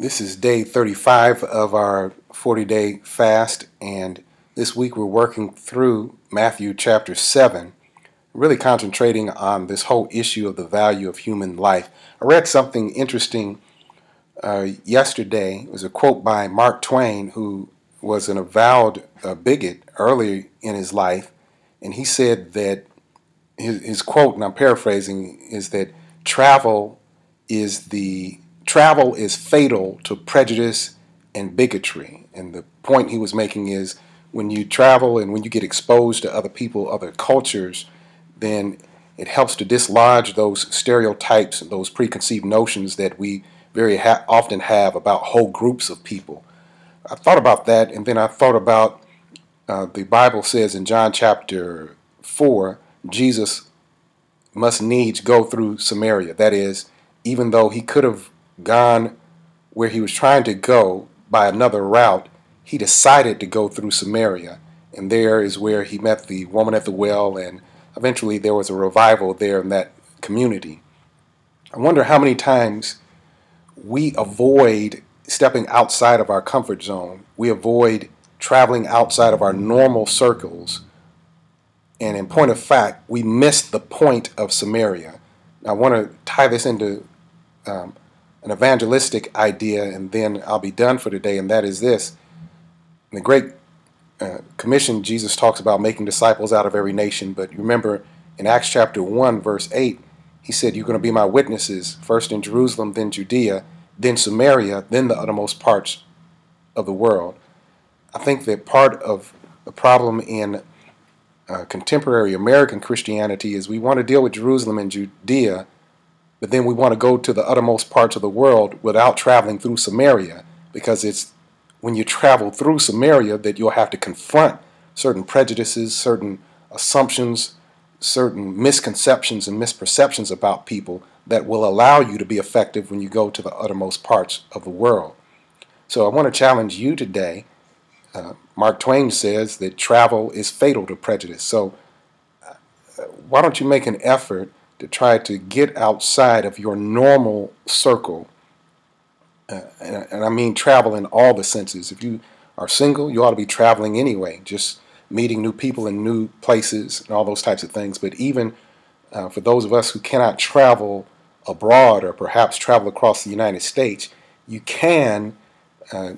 This is day 35 of our 40-day fast, and this week we're working through Matthew chapter 7, really concentrating on this whole issue of the value of human life. I read something interesting yesterday. It was a quote by Mark Twain, who was an avowed bigot early in his life, and he said that his quote, and I'm paraphrasing, is that travel is fatal to prejudice and bigotry. And the point he was making is when you travel and when you get exposed to other people, other cultures, then it helps to dislodge those stereotypes and those preconceived notions that we very often have about whole groups of people. I thought about that, and then I thought about the Bible says in John chapter 4, Jesus must needs go through Samaria. That is, even though he could have gone where he was trying to go by another route, he decided to go through Samaria. And there is where he met the woman at the well, and eventually there was a revival there in that community. I wonder how many times we avoid stepping outside of our comfort zone. We avoid traveling outside of our normal circles. And in point of fact, we miss the point of Samaria. Now, I want to tie this into an evangelistic idea, and then I'll be done for today, and that is this. In the Great Commission, Jesus talks about making disciples out of every nation, but you remember in Acts chapter 1, verse 8, he said, you're going to be my witnesses, first in Jerusalem, then Judea, then Samaria, then the uttermost parts of the world. I think that part of the problem in contemporary American Christianity is we want to deal with Jerusalem and Judea, but then we want to go to the uttermost parts of the world without traveling through Samaria, because it's when you travel through Samaria that you'll have to confront certain prejudices, certain assumptions, certain misconceptions and misperceptions about people that will allow you to be effective when you go to the uttermost parts of the world. So I want to challenge you today. Mark Twain says that travel is fatal to prejudice. So why don't you make an effort to try to get outside of your normal circle? And I mean travel in all the senses. If you are single, you ought to be traveling anyway, just meeting new people in new places and all those types of things. But even for those of us who cannot travel abroad or perhaps travel across the United States, you can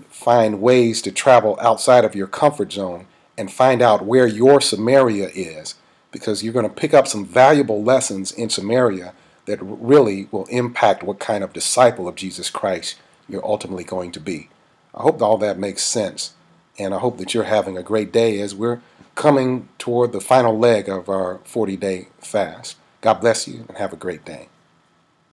find ways to travel outside of your comfort zone and find out where your Samaria is, because you're going to pick up some valuable lessons in Samaria that really will impact what kind of disciple of Jesus Christ you're ultimately going to be. I hope all that makes sense, and I hope that you're having a great day as we're coming toward the final leg of our 40-day fast. God bless you, and have a great day.